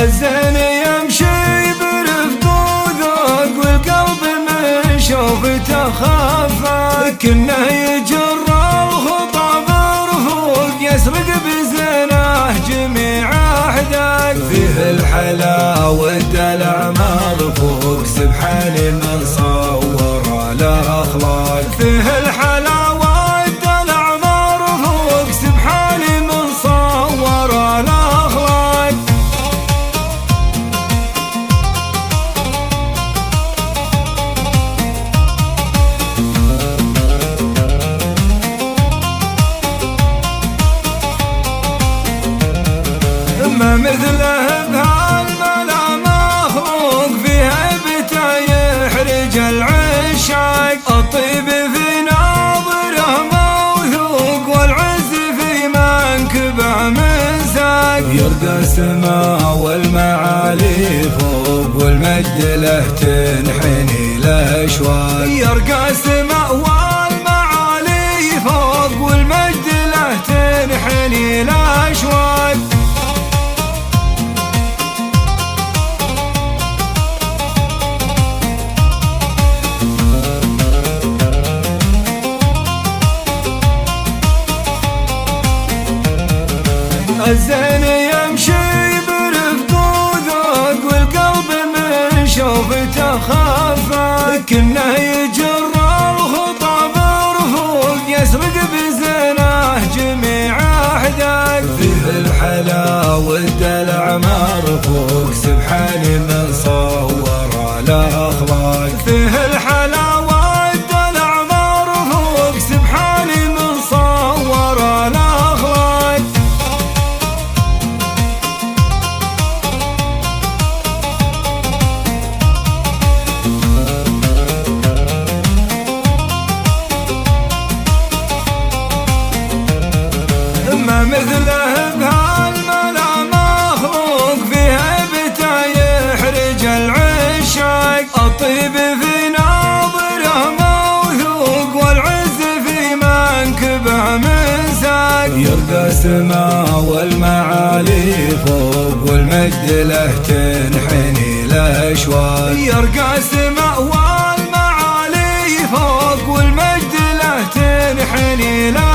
الزين يمشي برفق وذوق والقلب من شوفته خفق، كنه يجر الخطى برفوق يسرق بزناه جميع احداق. فيه الحلا والدلع مرفوق سبحان من صور الاخلاق. فيه الحلا والدلع مرفوق سبحان من صور الاخلاق. ما مثله بهالملا مخلوق في هيبته يحرج العشاق. الطيب في ناظره موثوق والعز في منكبه مزاق. يرقى السماء والمعالي فوق والمجد له تنحني الاشواق. يرقى السماء والمعالي فوق والمجد له تنحني الاشواق. الزين يمشي برفق وذوق والقلب من شوفته خفق، كنه يجر الخطى برفوق يسرق بزناه جميع احداق. فيه الحلا والدلع مرفوق سبحان من صور الاخلاق. فيه الحلا والدلع مرفوق سبحان من صور الاخلاق. ما مثله بهالملا مخلوق في هيبته يحرج العشاق. الطيب في ناظره موثوق والعز في منكبه مزاق. يرقى السماء والمعالي فوق والمجد له تنحني الاشواق. يرقى السماء والمعالي فوق والمجد له تنحني الاشواق.